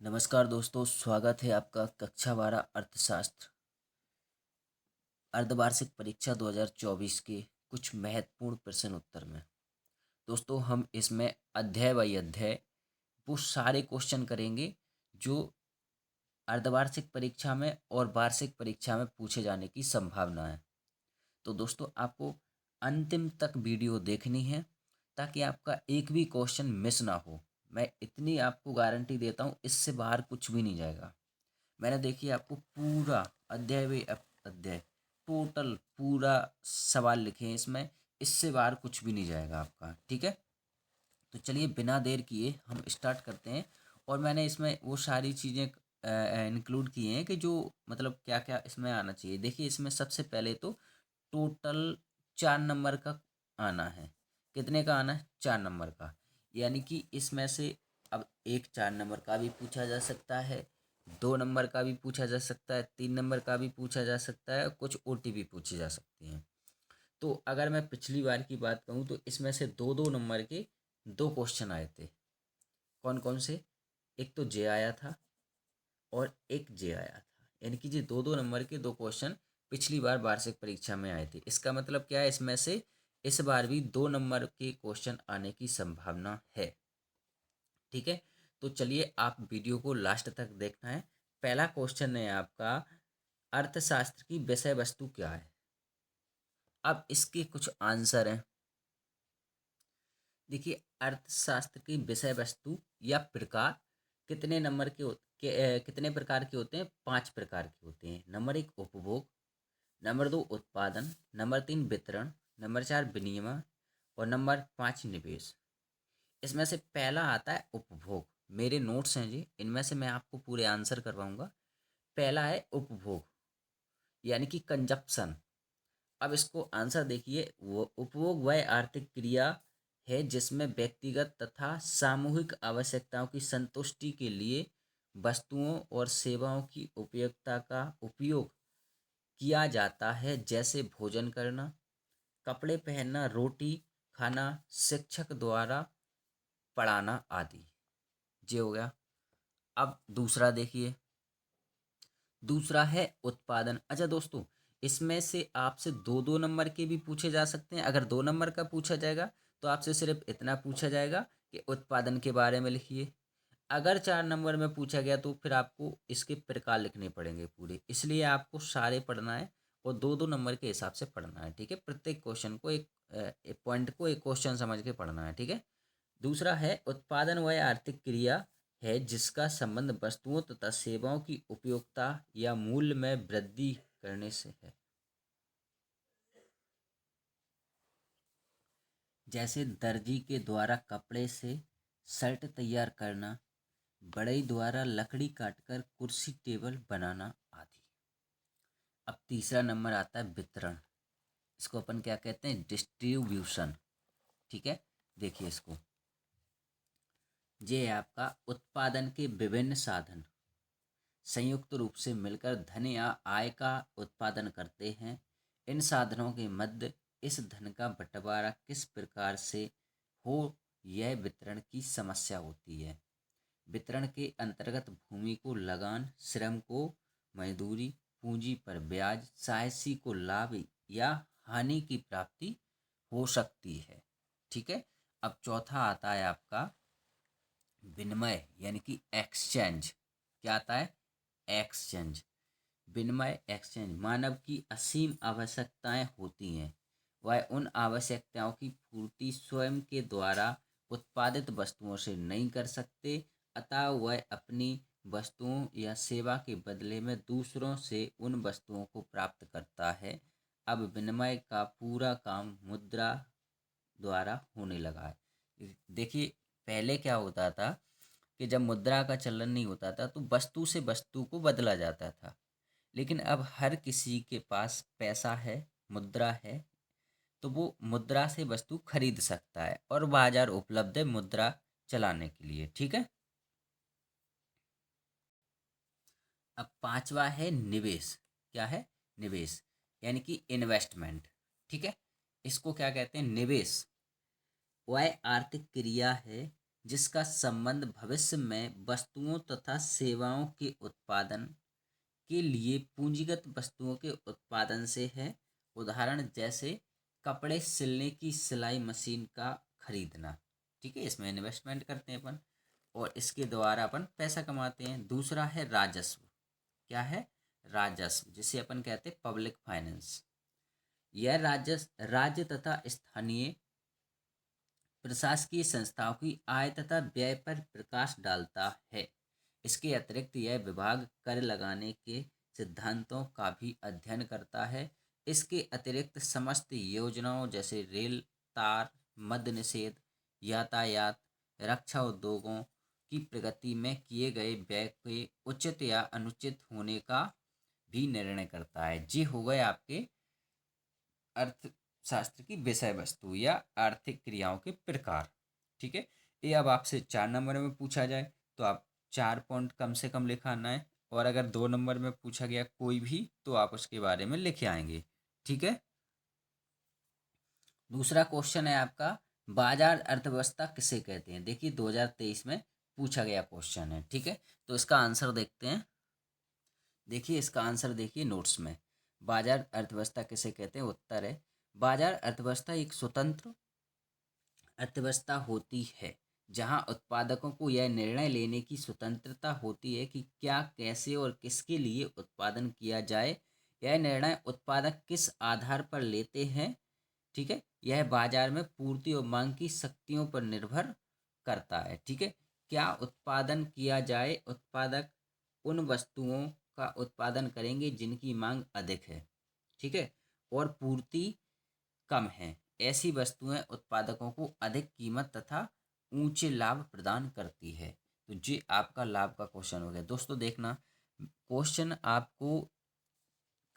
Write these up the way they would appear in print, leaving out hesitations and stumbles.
नमस्कार दोस्तों, स्वागत है आपका कक्षा 12 अर्थशास्त्र अर्धवार्षिक परीक्षा 2024 के कुछ महत्वपूर्ण प्रश्न उत्तर में। दोस्तों, हम इसमें अध्याय बाई अध्याय वो सारे क्वेश्चन करेंगे जो अर्धवार्षिक परीक्षा में और वार्षिक परीक्षा में पूछे जाने की संभावना है। तो दोस्तों, आपको अंतिम तक वीडियो देखनी है ताकि आपका एक भी क्वेश्चन मिस ना हो। मैं इतनी आपको गारंटी देता हूँ, इससे बाहर कुछ भी नहीं जाएगा। मैंने देखिए आपको पूरा अध्याय बाई अध्याय टोटल पूरा सवाल लिखे हैं इसमें, इससे बाहर कुछ भी नहीं जाएगा आपका। ठीक है, तो चलिए बिना देर किए हम स्टार्ट करते हैं। और मैंने इसमें वो सारी चीज़ें इंक्लूड की हैं कि जो मतलब क्या क्या इसमें आना चाहिए। देखिए, इसमें सबसे पहले तो टोटल 4 नंबर का आना है। कितने का आना है? 4 नंबर का। यानी कि इसमें से अब एक 4 नंबर का भी पूछा जा सकता है, 2 नंबर का भी पूछा जा सकता है, 3 नंबर का भी पूछा जा सकता है, कुछ ओटी भी पूछी जा सकती हैं। तो अगर मैं पिछली बार की बात कहूँ तो इसमें से 2-2 नंबर के 2 क्वेश्चन आए थे। कौन कौन से? एक तो जे आया था और एक जे आया था। यानी कि ये 2-2 नंबर के 2 क्वेश्चन पिछली बार वार्षिक परीक्षा में आए थे। इसका मतलब क्या है? इसमें से इस बार भी 2 नंबर के क्वेश्चन आने की संभावना है। ठीक है, तो चलिए आप वीडियो को लास्ट तक देखना है। पहला क्वेश्चन है आपका, अर्थशास्त्र की विषय वस्तु क्या है? अब इसके कुछ आंसर हैं। देखिए, अर्थशास्त्र की विषय वस्तु या प्रकार कितने नंबर कितने प्रकार के होते हैं? 5 प्रकार के होते हैं। नंबर 1 उपभोग, नंबर 2 उत्पादन, नंबर 3 वितरण, नंबर 4 विनिमय और नंबर 5 निवेश। इसमें से पहला आता है उपभोग। मेरे नोट्स हैं जी, इनमें से मैं आपको पूरे आंसर करवाऊंगा। पहला है उपभोग, यानी कि कंजप्शन। अब इसको आंसर देखिए, वो उपभोग वह आर्थिक क्रिया है जिसमें व्यक्तिगत तथा सामूहिक आवश्यकताओं की संतुष्टि के लिए वस्तुओं और सेवाओं की उपयोगिता का उपयोग किया जाता है, जैसे भोजन करना, कपड़े पहनना, रोटी खाना, शिक्षक द्वारा पढ़ाना आदि। ये हो गया। अब दूसरा देखिए, दूसरा है उत्पादन। अच्छा दोस्तों, इसमें से आपसे 2-2 नंबर के भी पूछे जा सकते हैं। अगर 2 नंबर का पूछा जाएगा तो आपसे सिर्फ इतना पूछा जाएगा कि उत्पादन के बारे में लिखिए। अगर 4 नंबर में पूछा गया तो फिर आपको इसके प्रकार लिखने पड़ेंगे पूरे, इसलिए आपको सारे पढ़ना है और 2-2 नंबर के हिसाब से पढ़ना है। ठीक है, प्रत्येक क्वेश्चन को एक पॉइंट को एक क्वेश्चन समझ के पढ़ना है। ठीक है, दूसरा है उत्पादन वह आर्थिक क्रिया है जिसका संबंध वस्तुओं तथा सेवाओं की उपयोगिता या मूल्य में वृद्धि करने से है। जैसे दर्जी के द्वारा कपड़े से शर्ट तैयार करना, बढ़ई द्वारा लकड़ी काटकर कुर्सी टेबल बनाना आदि। अब तीसरा नंबर आता है वितरण। इसको अपन क्या कहते हैं? डिस्ट्रीब्यूशन। ठीक है, देखिए इसको, ये है आपका उत्पादन के विभिन्न साधन संयुक्त रूप से मिलकर धन या आय का उत्पादन करते हैं। इन साधनों के मध्य इस धन का बंटवारा किस प्रकार से हो, यह वितरण की समस्या होती है। वितरण के अंतर्गत भूमि को लगान, श्रम को मजदूरी, पूंजी पर ब्याज, साहसी को लाभ या हानि की प्राप्ति हो सकती है। ठीक है, अब चौथा आता है आपका विनिमय, यानी कि एक्सचेंज। क्या आता है? एक्सचेंज। विनिमय एक्सचेंज, मानव की असीम आवश्यकताएं होती हैं, वह उन आवश्यकताओं की पूर्ति स्वयं के द्वारा उत्पादित वस्तुओं से नहीं कर सकते, अतः वह अपनी वस्तुओं या सेवा के बदले में दूसरों से उन वस्तुओं को प्राप्त करता है। अब विनिमय का पूरा काम मुद्रा द्वारा होने लगा है। देखिए, पहले क्या होता था कि जब मुद्रा का चलन नहीं होता था तो वस्तु से वस्तु को बदला जाता था। लेकिन अब हर किसी के पास पैसा है, मुद्रा है, तो वो मुद्रा से वस्तु खरीद सकता है और बाजार उपलब्ध है मुद्रा चलाने के लिए। ठीक है, अब पांचवा है निवेश। क्या है? निवेश, यानी कि इन्वेस्टमेंट। ठीक है, इसको क्या कहते हैं? निवेश वह आर्थिक क्रिया है जिसका संबंध भविष्य में वस्तुओं तथा सेवाओं के उत्पादन के लिए पूंजीगत वस्तुओं के उत्पादन से है। उदाहरण जैसे कपड़े सिलने की सिलाई मशीन का खरीदना। ठीक है, इसमें इन्वेस्टमेंट करते हैं अपन और इसके द्वारा अपन पैसा कमाते हैं। दूसरा है राजस्व। क्या है? राजस्व, जिसे अपन कहते हैं पब्लिक फाइनेंस। यह राजस्व राज्य तथा स्थानीय प्रशासकीय संस्थाओं की आय तथा व्यय पर प्रकाश डालता है। इसके अतिरिक्त यह विभाग कर लगाने के सिद्धांतों का भी अध्ययन करता है। इसके अतिरिक्त समस्त योजनाओं जैसे रेल, तार, मद्य निषेध, यातायात, रक्षा उद्योगों की प्रगति में किए गए व्यय के उचित या अनुचित होने का भी निर्णय करता है। ये हो गए आपके अर्थशास्त्र की विषय वस्तु या आर्थिक क्रियाओं के प्रकार। ठीक है, ये अब आपसे 4 नंबर में पूछा जाए तो आप 4 पॉइंट कम से कम लिखाना है, और अगर 2 नंबर में पूछा गया कोई भी तो आप उसके बारे में लिखे आएंगे। ठीक है, दूसरा क्वेश्चन है आपका, बाजार अर्थव्यवस्था किसे कहते हैं? देखिए 2023 में पूछा गया क्वेश्चन है। ठीक है, तो इसका आंसर देखते हैं। देखिए इसका आंसर देखिए नोट्स में, बाजार अर्थव्यवस्था किसे कहते हैं? उत्तर है, बाजार अर्थव्यवस्था एक स्वतंत्र अर्थव्यवस्था होती है जहां उत्पादकों को यह निर्णय लेने की स्वतंत्रता होती है कि क्या, कैसे और किसके लिए उत्पादन किया जाए। यह निर्णय उत्पादक किस आधार पर लेते हैं। ठीक है, यह बाजार में पूर्ति और मांग की शक्तियों पर निर्भर करता है। ठीक है, क्या उत्पादन किया जाए? उत्पादक उन वस्तुओं का उत्पादन करेंगे जिनकी मांग अधिक है। ठीक है, और पूर्ति कम है। ऐसी वस्तुएं उत्पादकों को अधिक कीमत तथा ऊंचे लाभ प्रदान करती है। तो ये आपका लाभ का क्वेश्चन हो गया। दोस्तों देखना, क्वेश्चन आपको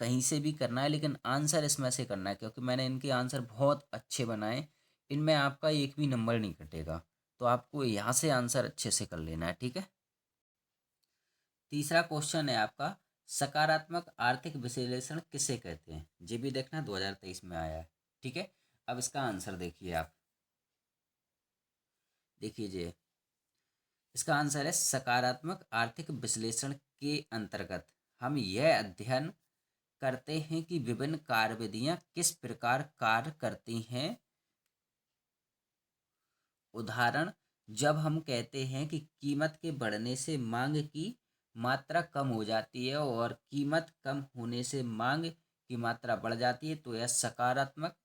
कहीं से भी करना है लेकिन आंसर इसमें से करना है, क्योंकि मैंने इनके आंसर बहुत अच्छे बनाए, इनमें आपका एक भी नंबर नहीं कटेगा। तो आपको यहाँ से आंसर अच्छे से कर लेना है। ठीक है, तीसरा क्वेश्चन है आपका, सकारात्मक आर्थिक विश्लेषण किसे कहते हैं? ये भी देखना 2023 में आया है। ठीक है, अब इसका आंसर देखिए आप, देखिए जी, इसका आंसर है, सकारात्मक आर्थिक विश्लेषण के अंतर्गत हम यह अध्ययन करते हैं कि विभिन्न कार्यविधियां किस प्रकार कार्य करती हैं। उदाहरण, जब हम कहते हैं कि कीमत के बढ़ने से मांग की मात्रा कम हो जाती है और कीमत कम होने से मांग की मात्रा बढ़ जाती है, तो यह सकारात्मक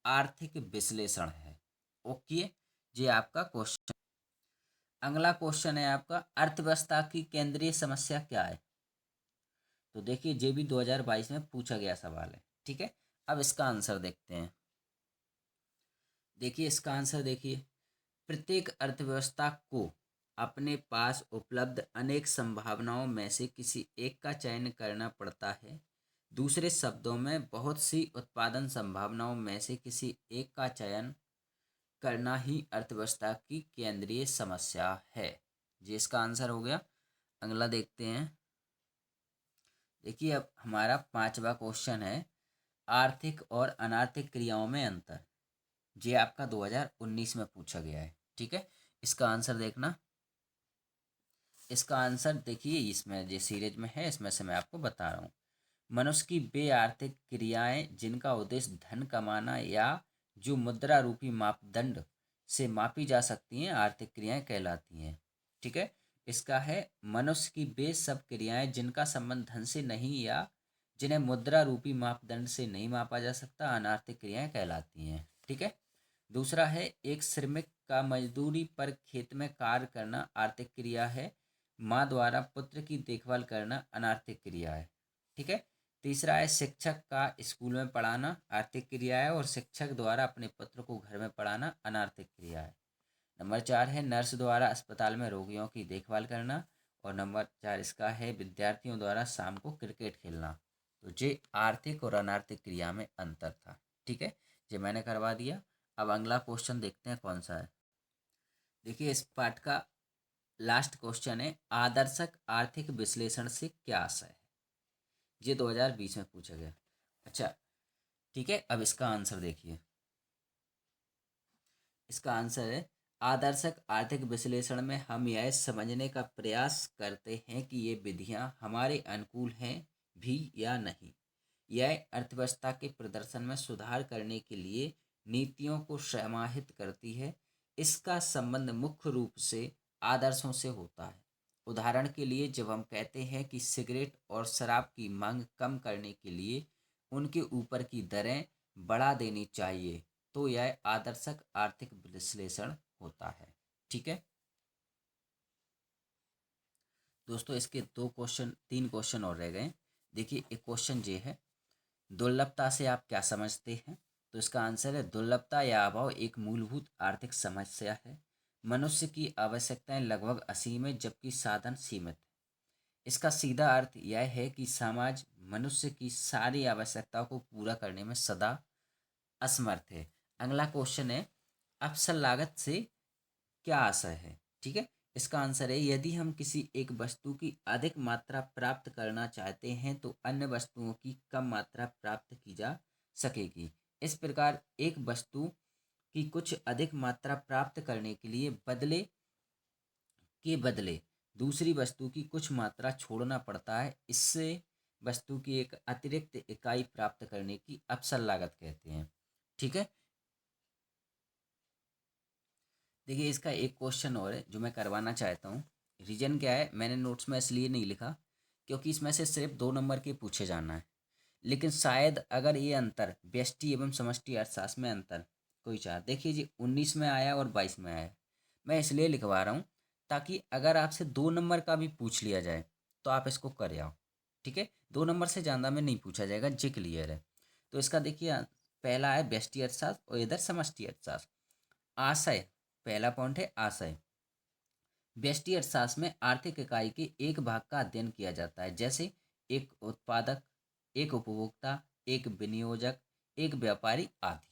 आर्थिक विश्लेषण है। ओके, ये आपका क्वेश्चन। अगला क्वेश्चन है आपका, अर्थव्यवस्था की केंद्रीय समस्या क्या है? तो देखिए ये भी 2022 में पूछा गया सवाल है। ठीक है, अब इसका आंसर देखते हैं। देखिए इसका आंसर देखिए, प्रत्येक अर्थव्यवस्था को अपने पास उपलब्ध अनेक संभावनाओं में से किसी एक का चयन करना पड़ता है। दूसरे शब्दों में, बहुत सी उत्पादन संभावनाओं में से किसी एक का चयन करना ही अर्थव्यवस्था की केंद्रीय समस्या है। ये इसका आंसर हो गया। अगला देखते हैं। देखिए अब हमारा 5वां क्वेश्चन है, आर्थिक और अनार्थिक क्रियाओं में अंतर। ये आपका 2019 में पूछा गया है। ठीक है, इसका आंसर देखना। इसका आंसर देखिए इसमें जो सीरीज में है इसमें से मैं आपको बता रहा हूँ। मनुष्य की वे आर्थिक क्रियाएं जिनका उद्देश्य धन कमाना या जो मुद्रा रूपी मापदंड से मापी जा सकती हैं, आर्थिक क्रियाएं कहलाती हैं। ठीक है, इसका है, मनुष्य की वे सब क्रियाएं जिनका संबंध धन से नहीं या जिन्हें मुद्रा रूपी मापदंड से नहीं मापा जा सकता, अनार्थिक क्रियाएं कहलाती हैं। ठीक है, दूसरा है, एक श्रमिक का मजदूरी पर खेत में कार्य करना आर्थिक क्रिया है। माँ द्वारा पुत्र की देखभाल करना अनार्थिक क्रिया है। ठीक है, तीसरा है, शिक्षक का स्कूल में पढ़ाना आर्थिक क्रिया है और शिक्षक द्वारा अपने पुत्र को घर में पढ़ाना अनार्थिक क्रिया है। नंबर 4 है, नर्स द्वारा अस्पताल में रोगियों की देखभाल करना, और नंबर 4 इसका है, विद्यार्थियों द्वारा शाम को क्रिकेट खेलना। तो ये आर्थिक और अनार्थिक क्रिया में अंतर था। ठीक है, ये मैंने करवा दिया। अब अगला क्वेश्चन देखते हैं कौन सा है। देखिए इस पार्ट का लास्ट क्वेश्चन है, आदर्शक आर्थिक विश्लेषण से क्या आशय है? ये 2020 में पूछा गया। अच्छा ठीक है, अब इसका आंसर देखिए। इसका आंसर है, आदर्शक आर्थिक विश्लेषण में हम यह समझने का प्रयास करते हैं कि ये विधियां हमारे अनुकूल हैं भी या नहीं। यह अर्थव्यवस्था के प्रदर्शन में सुधार करने के लिए नीतियों को समाहित करती है। इसका संबंध मुख्य रूप से आदर्शों से होता है। उदाहरण के लिए, जब हम कहते हैं कि सिगरेट और शराब की मांग कम करने के लिए उनके ऊपर की दरें बढ़ा देनी चाहिए, तो यह आदर्शक आर्थिक विश्लेषण होता है। ठीक है दोस्तों, इसके तीन क्वेश्चन और रह गए। देखिए, एक क्वेश्चन ये है, दुर्लभता से आप क्या समझते हैं? तो इसका आंसर है, दुर्लभता या अभाव एक मूलभूत आर्थिक समस्या है। मनुष्य की आवश्यकताएं लगभग असीम है, जबकि साधन सीमित है। इसका सीधा अर्थ यह है कि समाज मनुष्य की सारी आवश्यकताओं को पूरा करने में सदा असमर्थ है। अगला क्वेश्चन है, अवसर लागत से क्या आशय है? ठीक है, इसका आंसर है, यदि हम किसी एक वस्तु की अधिक मात्रा प्राप्त करना चाहते हैं तो अन्य वस्तुओं की कम मात्रा प्राप्त की जा सकेगी। इस प्रकार एक वस्तु की कुछ अधिक मात्रा प्राप्त करने के लिए बदले दूसरी वस्तु की कुछ मात्रा छोड़ना पड़ता है। इससे वस्तु की एक अतिरिक्त इकाई प्राप्त करने की अवसर लागत कहते हैं। ठीक है, देखिए, इसका एक क्वेश्चन और है जो मैं करवाना चाहता हूँ। रीजन क्या है, मैंने नोट्स में इसलिए नहीं लिखा क्योंकि इसमें से सिर्फ 2 नंबर के पूछे जाना है। लेकिन शायद अगर ये अंतर व्यष्टि एवं समष्टि अर्थशास्त्र में अंतर कोई चार, देखिए जी, 19 में आया और 22 में आया। मैं इसलिए लिखवा रहा हूँ ताकि अगर आपसे 2 नंबर का भी पूछ लिया जाए तो आप इसको कर आओ। ठीक है, 2 नंबर से ज़्यादा में नहीं पूछा जाएगा, जे क्लियर है। तो इसका देखिए, पहला है व्यष्टि अर्थशास्त्र और इधर समष्टि अर्थशास्त्र। आशय, पहला पॉइंट है आशय। व्यष्टि अर्थशास्त्र में आर्थिक इकाई के एक भाग का अध्ययन किया जाता है, जैसे एक उत्पादक, एक उपभोक्ता, एक विनियोजक, एक व्यापारी आदि।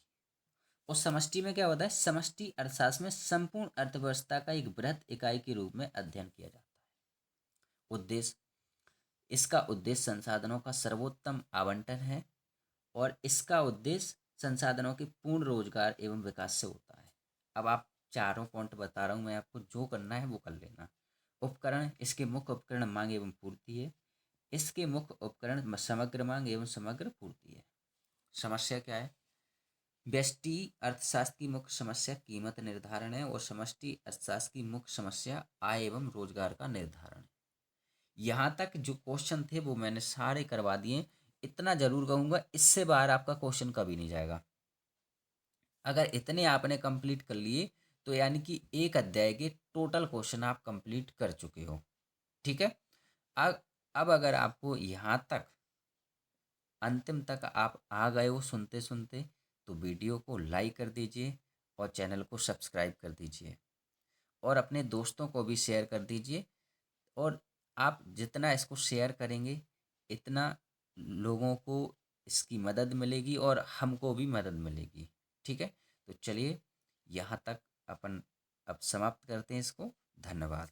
और समष्टि में क्या होता है, समष्टि अर्थशास्त्र में संपूर्ण अर्थव्यवस्था का एक बृहत इकाई के रूप में अध्ययन किया जाता है। उद्देश्य, इसका उद्देश्य संसाधनों का सर्वोत्तम आवंटन है और इसका उद्देश्य संसाधनों के पूर्ण रोजगार एवं विकास से होता है। अब आप चारों पॉइंट बता रहा हूँ मैं आपको, जो करना है वो कर लेना। उपकरण, इसके मुख्य उपकरण मांग एवं पूर्ति है। इसके मुख्य उपकरण समग्र मांग एवं समग्र पूर्ति है। समस्या क्या है, व्यष्टि अर्थशास्त्र की मुख्य समस्या कीमत निर्धारण है और समष्टि अर्थशास्त्र की मुख्य समस्या आय एवं रोजगार का निर्धारण है। यहाँ तक जो क्वेश्चन थे वो मैंने सारे करवा दिए। इतना जरूर कहूँगा, इससे बाहर आपका क्वेश्चन कभी नहीं जाएगा। अगर इतने आपने कंप्लीट कर लिए तो यानी कि एक अध्याय के टोटल क्वेश्चन आप कंप्लीट कर चुके हो। ठीक है, अब अगर आपको यहाँ तक अंतिम तक आप आ गए हो सुनते सुनते, तो वीडियो को लाइक कर दीजिए और चैनल को सब्सक्राइब कर दीजिए और अपने दोस्तों को भी शेयर कर दीजिए। और आप जितना इसको शेयर करेंगे इतना लोगों को इसकी मदद मिलेगी और हमको भी मदद मिलेगी। ठीक है, तो चलिए यहाँ तक अपन अब समाप्त करते हैं इसको। धन्यवाद।